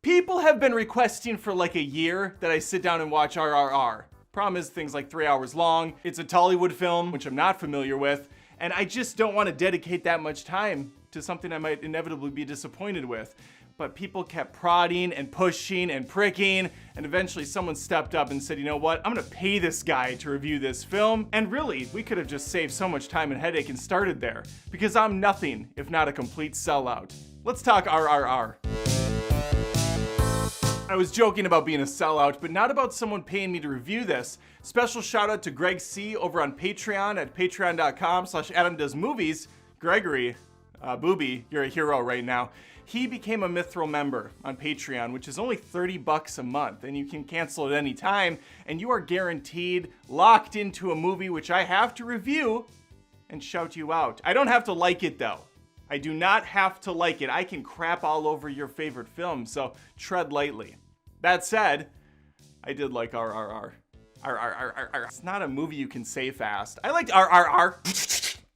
People have been requesting for like a year that I sit down and watch RRR. Problem is, things like 3 hours long. It's a Tollywood film, which I'm not familiar with, and I just don't want to dedicate that much time to something I might inevitably be disappointed with. But people kept prodding and pushing and pricking, and eventually someone stepped up and said, you know what, I'm gonna pay this guy to review this film. And really, we could have just saved so much time and headache and started there, because I'm nothing if not a complete sellout. Let's talk RRR. I was joking about being a sellout, but not about someone paying me to review this. Special shout out to Greg C over on Patreon at patreon.com/AdamDoesMovies. Gregory, Booby, you're a hero right now. He became a Mithril member on Patreon, which is only $30 a month, and you can cancel at any time, and you are guaranteed locked into a movie which I have to review and shout you out. I don't have to like it though. I do not have to like it. I can crap all over your favorite film, so tread lightly. That said, I did like RRR. RRR. It's not a movie you can say fast. I liked RRR.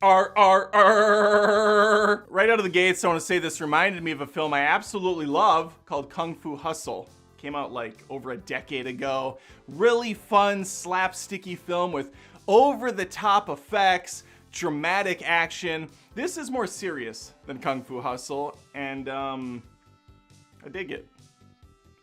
RRR. Right out of the gates, I want to say this reminded me of a film I absolutely love called Kung Fu Hustle. Came out like over a decade ago. Really fun, slapsticky film with over-the-top effects, dramatic action. This is more serious than Kung Fu Hustle, and I dig it.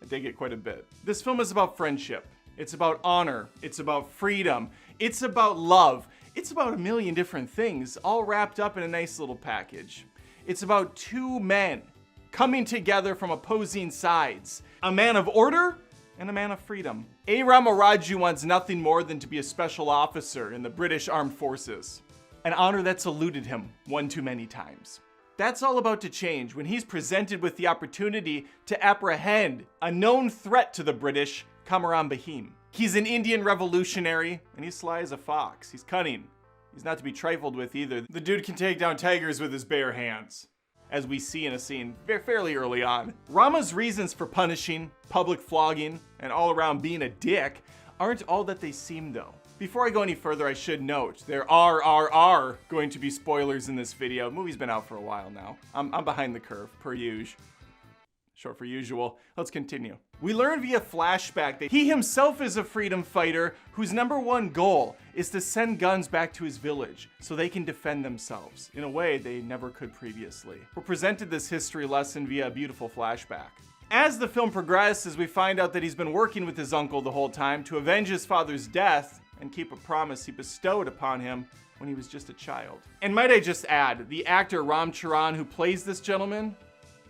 I dig it quite a bit. This film is about friendship. It's about honor. It's about freedom. It's about love. It's about a million different things, all wrapped up in a nice little package. It's about two men coming together from opposing sides. A man of order and a man of freedom. A. Ramaraju wants nothing more than to be a special officer in the British Armed Forces. An honor that's eluded him one too many times. That's all about to change when he's presented with the opportunity to apprehend a known threat to the British, Kamran Bahim. He's an Indian revolutionary, and he's sly as a fox. He's cunning. He's not to be trifled with either. The dude can take down tigers with his bare hands, as we see in a scene fairly early on. Rama's reasons for punishing, public flogging, and all around being a dick aren't all that they seem though. Before I go any further, I should note, there are going to be spoilers in this video. The movie's been out for a while now. I'm behind the curve, per usual. Short for usual. Let's continue. We learn via flashback that he himself is a freedom fighter whose number one goal is to send guns back to his village so they can defend themselves in a way they never could previously. We're presented this history lesson via a beautiful flashback. As the film progresses, we find out that he's been working with his uncle the whole time to avenge his father's death and keep a promise he bestowed upon him when he was just a child. And might I just add, the actor Ram Charan who plays this gentleman,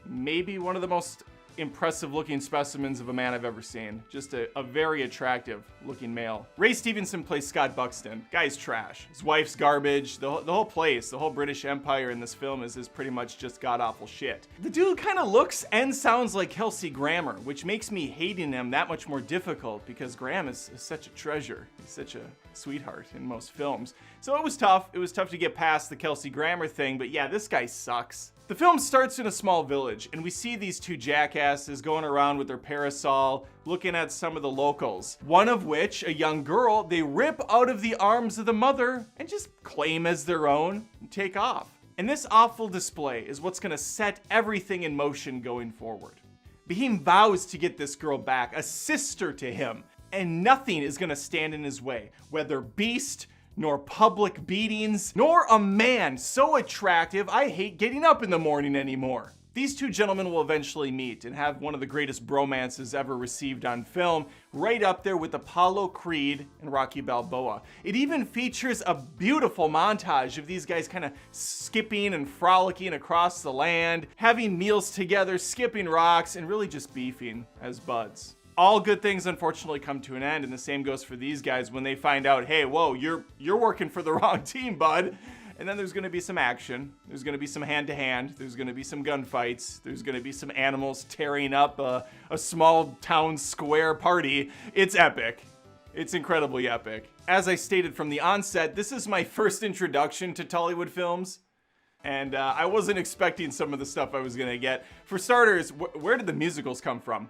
maybe one of the most impressive looking specimens of a man I've ever seen. Just a very attractive looking male. Ray Stevenson plays Scott Buxton. Guy's trash. His wife's garbage. The whole place, the whole British Empire in this film is pretty much just god-awful shit. The dude kind of looks and sounds like Kelsey Grammer, which makes me hating him that much more difficult because Graham is such a treasure. He's such a sweetheart in most films. So it was tough. It was tough to get past the Kelsey Grammer thing, but yeah, this guy sucks. The film starts in a small village, and we see these two jackasses going around with their parasol, looking at some of the locals. One of which, a young girl, they rip out of the arms of the mother and just claim as their own and take off. And this awful display is what's gonna set everything in motion going forward. Bahim vows to get this girl back, a sister to him, and nothing is gonna stand in his way, whether beast, nor public beatings, nor a man so attractive I hate getting up in the morning anymore. These two gentlemen will eventually meet and have one of the greatest bromances ever received on film, right up there with Apollo Creed and Rocky Balboa. It even features a beautiful montage of these guys kind of skipping and frolicking across the land, having meals together, skipping rocks, and really just beefing as buds. All good things unfortunately come to an end, and the same goes for these guys when they find out, hey, whoa, you're working for the wrong team, bud. And then there's gonna be some action. There's gonna be some hand-to-hand. There's gonna be some gunfights. There's gonna be some animals tearing up a small town square party. It's epic. It's incredibly epic. As I stated from the onset, this is my first introduction to Tollywood films. And I wasn't expecting some of the stuff I was gonna get. For starters, where did the musicals come from?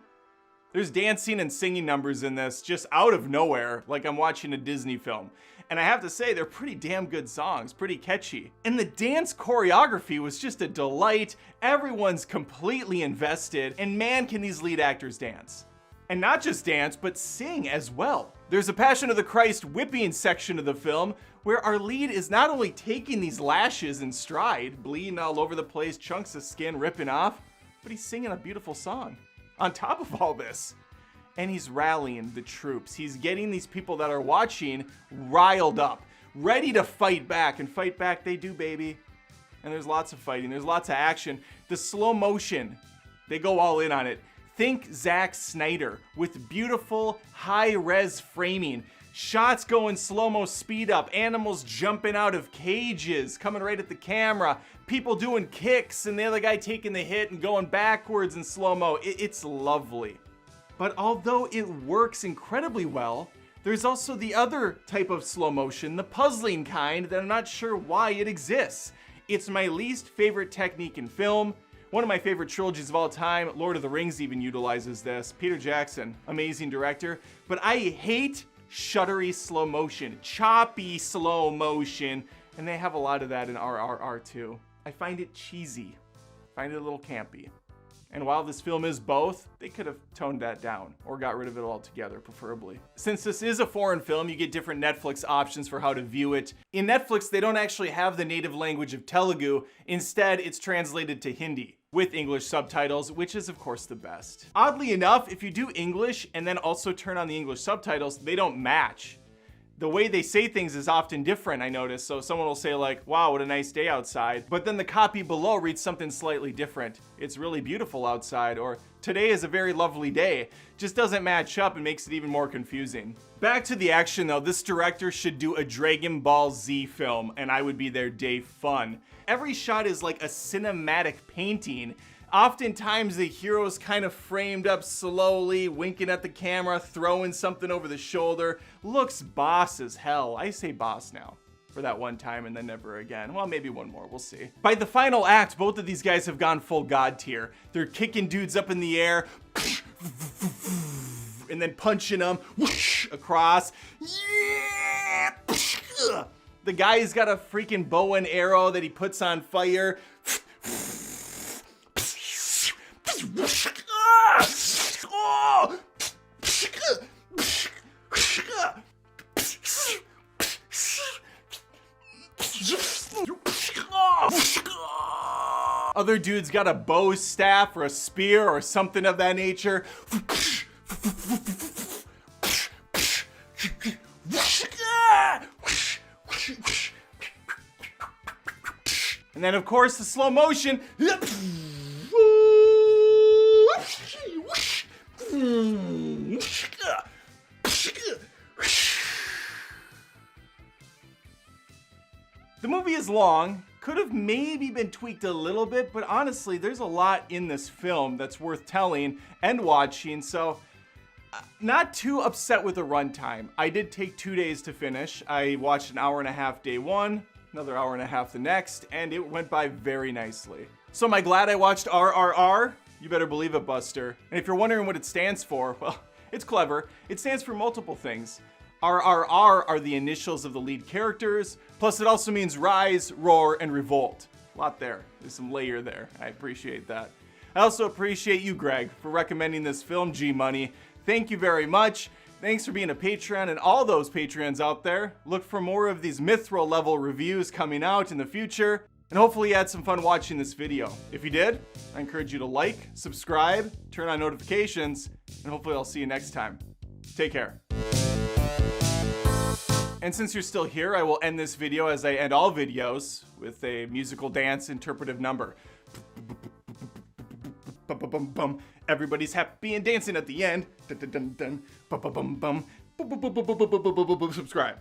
There's dancing and singing numbers in this just out of nowhere, like I'm watching a Disney film. And I have to say, they're pretty damn good songs, pretty catchy. And the dance choreography was just a delight. Everyone's completely invested, and man, can these lead actors dance. And not just dance, but sing as well. There's a Passion of the Christ whipping section of the film where our lead is not only taking these lashes in stride, bleeding all over the place, chunks of skin ripping off, but he's singing a beautiful song on top of all this. And he's rallying the troops. He's getting these people that are watching riled up, ready to fight back, and fight back they do, baby. And there's lots of fighting, there's lots of action. The slow motion, they go all in on it. Think Zack Snyder with beautiful high-res framing. Shots going slow-mo speed up, animals jumping out of cages, coming right at the camera, people doing kicks, and the other guy taking the hit and going backwards in slow-mo. It's lovely. But although it works incredibly well, there's also the other type of slow motion, the puzzling kind, that I'm not sure why it exists. It's my least favorite technique in film. One of my favorite trilogies of all time, Lord of the Rings, even utilizes this. Peter Jackson, amazing director. But I hate shuddery slow motion, choppy slow motion, and they have a lot of that in RRR too. I find it cheesy, find it a little campy. And while this film is both, they could have toned that down or got rid of it altogether, preferably. Since this is a foreign film, you get different Netflix options for how to view it. In Netflix, they don't actually have the native language of Telugu. Instead, it's translated to Hindi with English subtitles, which is of course the best. Oddly enough, if you do English and then also turn on the English subtitles, they don't match. The way they say things is often different, I notice. So someone will say like, wow, what a nice day outside. But then the copy below reads something slightly different. It's really beautiful outside, or today is a very lovely day. Just doesn't match up and makes it even more confusing. Back to the action though, this director should do a Dragon Ball Z film and I would be their day fun. Every shot is like a cinematic painting. Oftentimes the hero's kind of framed up slowly, winking at the camera, throwing something over the shoulder. Looks boss as hell. I say boss now for that one time and then never again. Well, maybe one more, we'll see. By the final act, both of these guys have gone full god tier. They're kicking dudes up in the air, and then punching them across. Yeah! The guy's got a freaking bow and arrow that he puts on fire. Other dude's got a bow staff or a spear or something of that nature. And then of course the slow motion. The movie is long, could have maybe been tweaked a little bit, but honestly, there's a lot in this film that's worth telling and watching, so not too upset with the runtime. I did take 2 days to finish. I watched an hour and a half day one, another hour and a half the next, and it went by very nicely. So am I glad I watched RRR? You better believe it, Buster. And if you're wondering what it stands for, well, it's clever. It stands for multiple things. RRR are the initials of the lead characters, plus it also means rise, roar, and revolt. A lot there. There's some layer there. I appreciate that. I also appreciate you, Greg, for recommending this film, G-Money. Thank you very much. Thanks for being a Patreon and all those Patreons out there. Look for more of these Mithril level reviews coming out in the future, and hopefully you had some fun watching this video. If you did, I encourage you to like, subscribe, turn on notifications, and hopefully I'll see you next time. Take care. And since you're still here, I will end this video as I end all videos with a musical dance interpretive number. Everybody's happy and dancing at the end. Subscribe.